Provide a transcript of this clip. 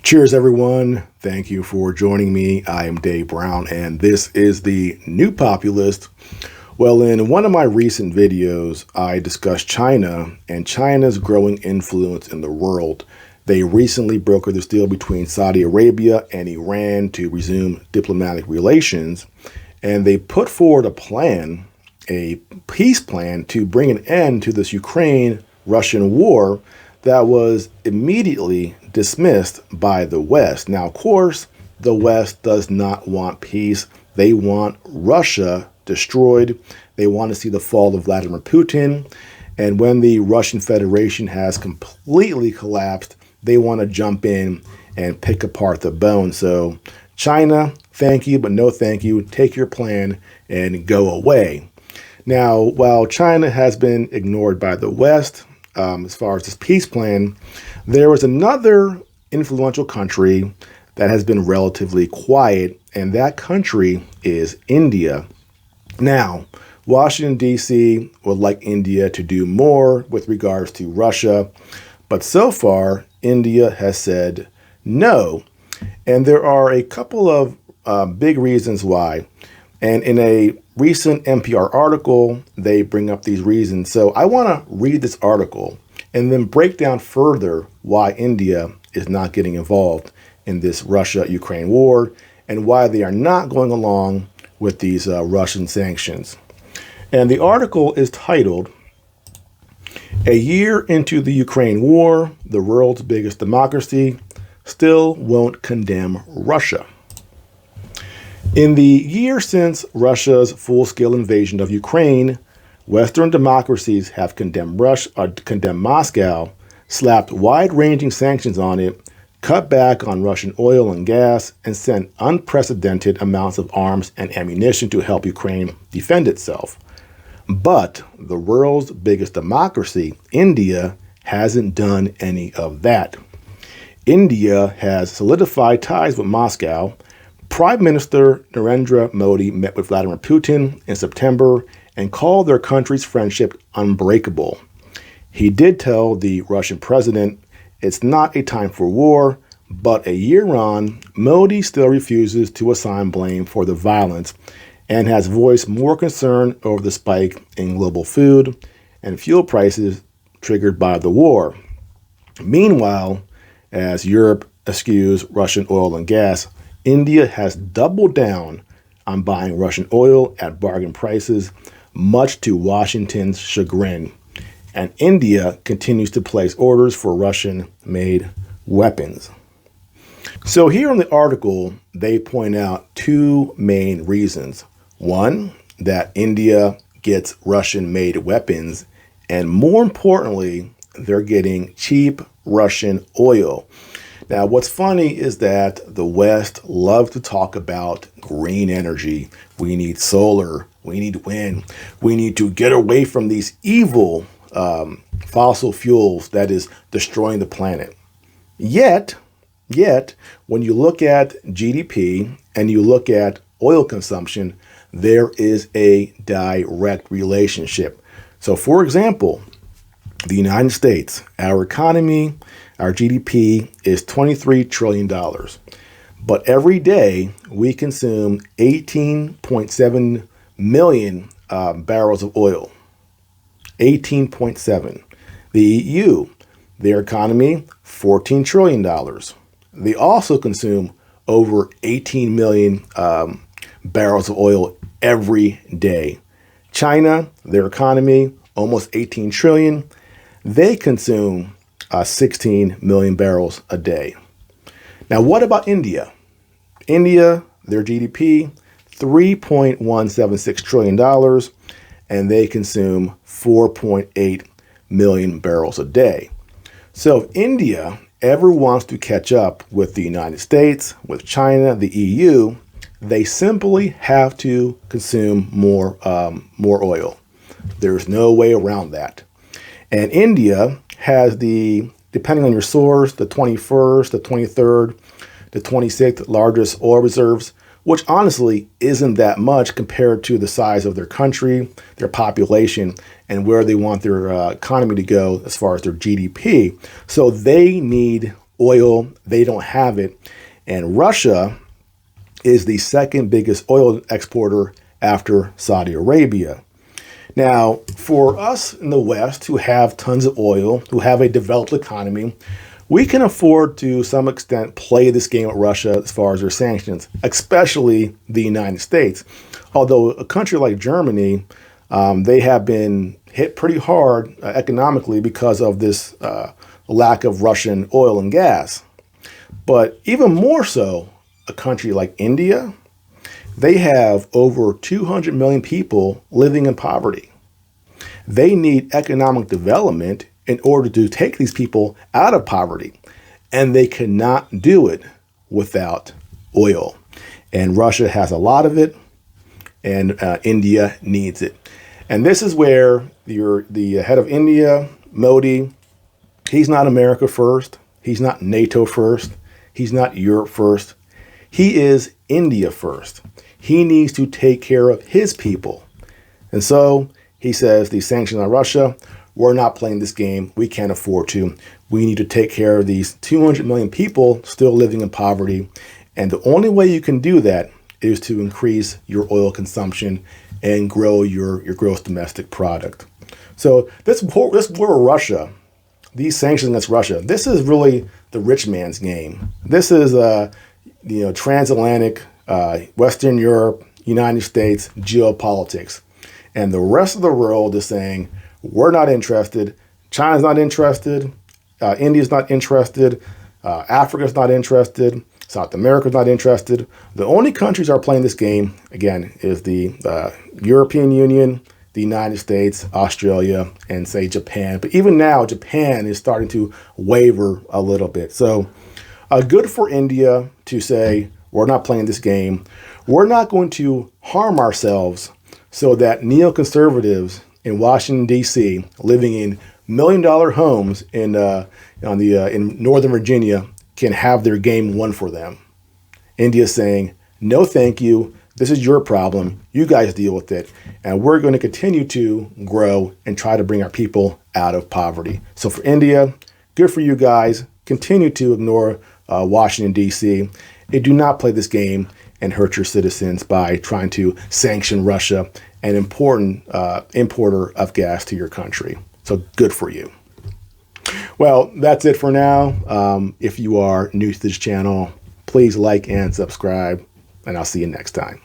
Cheers, everyone. Thank you for joining me. I am Dave Brown, and this is the New Populist. Well, in one of my recent videos, I discussed China and China's growing influence in the world. They recently brokered this deal between Saudi Arabia and Iran to resume diplomatic relations, and they put forward a peace plan to bring an end to this Ukraine-Russian war that was immediately dismissed by the West. Now, of course, the West does not want peace. They want Russia destroyed. They want to see the fall of Vladimir Putin. And when the Russian Federation has completely collapsed, they want to jump in and pick apart the bone. So China, thank you, but no thank you. Take your plan and go away. Now, while China has been ignored by the West, as far as this peace plan, there was another influential country that has been relatively quiet, and that country is India. Now, Washington, D.C. would like India to do more with regards to Russia, but so far, India has said no. And there are a couple of big reasons why. And in a recent NPR article, they bring up these reasons. So I want to read this article and then break down further why India is not getting involved in this Russia-Ukraine war and why they are not going along with these Russian sanctions. And the article is titled, "A Year into the Ukraine War, the World's Biggest Democracy Still Won't Condemn Russia." In the year since Russia's full-scale invasion of Ukraine, Western democracies have condemned Moscow, slapped wide-ranging sanctions on it, cut back on Russian oil and gas, and sent unprecedented amounts of arms and ammunition to help Ukraine defend itself. But the world's biggest democracy, India, hasn't done any of that. India has solidified ties with Moscow. Prime Minister Narendra Modi met with Vladimir Putin in September and called their country's friendship unbreakable. He did tell the Russian president, "It's not a time for war," but a year on, Modi still refuses to assign blame for the violence and has voiced more concern over the spike in global food and fuel prices triggered by the war. Meanwhile, as Europe eschews Russian oil and gas, India has doubled down on buying Russian oil at bargain prices, much to Washington's chagrin. And India continues to place orders for Russian-made weapons. So here in the article, they point out two main reasons. One, that India gets Russian-made weapons, and more importantly, they're getting cheap Russian oil. Now, what's funny is that the West loves to talk about green energy. We need solar. We need wind. We need to get away from these evil fossil fuels that is destroying the planet. Yet, when you look at GDP and you look at oil consumption, there is a direct relationship. So, for example, the United States, our economy, our GDP is $23 trillion. But every day we consume 18.7 million barrels of oil. 18.7. The EU, their economy, $14 trillion. They also consume over 18 million barrels of oil every day. China, their economy, almost 18 trillion. They consume 16 million barrels a day. Now, what about India? India, their GDP, $3.176 trillion, and they consume 4.8 million barrels a day. So if India ever wants to catch up with the United States, with China, the EU, they simply have to consume more oil. There's no way around that. And India has depending on your source, the 21st, the 23rd, the 26th largest oil reserves, which honestly isn't that much compared to the size of their country, their population, and where they want their economy to go as far as their GDP. So they need oil, they don't have it. And Russia is the second biggest oil exporter after Saudi Arabia. Now, for us in the West who have tons of oil, who have a developed economy, we can afford to some extent play this game with Russia as far as their sanctions, especially the United States. Although a country like Germany, they have been hit pretty hard economically because of this lack of Russian oil and gas. But even more so, a country like India, they have over 200 million people living in poverty. They need economic development in order to take these people out of poverty. And they cannot do it without oil. And Russia has a lot of it, and India needs it. And this is where the head of India, Modi, he's not America first. He's not NATO first. He's not Europe first. He is India first. He needs to take care of his people. And so he says these sanctions on Russia, we're not playing this game. We can't afford to. We need to take care of these 200 million people still living in poverty. And the only way you can do that is to increase your oil consumption and grow your gross domestic product. So this war with Russia, these sanctions against Russia, this is really the rich man's game. This is transatlantic, Western Europe, United States geopolitics. And the rest of the world is saying, we're not interested. China's not interested. India's not interested. Africa's not interested. South America's not interested. The only countries that are playing this game, again, is the European Union, the United States, Australia, and say Japan. But even now, Japan is starting to waver a little bit. So good for India to say, we're not playing this game. We're not going to harm ourselves so that neoconservatives in Washington, D.C., living in million-dollar homes in Northern Virginia, can have their game won for them. India saying, no, thank you. This is your problem. You guys deal with it. And we're going to continue to grow and try to bring our people out of poverty. So for India, good for you guys. Continue to ignore Washington, D.C. And do not play this game and hurt your citizens by trying to sanction Russia, an important importer of gas to your country. So good for you. Well, that's it for now. If you are new to this channel, please like and subscribe, and I'll see you next time.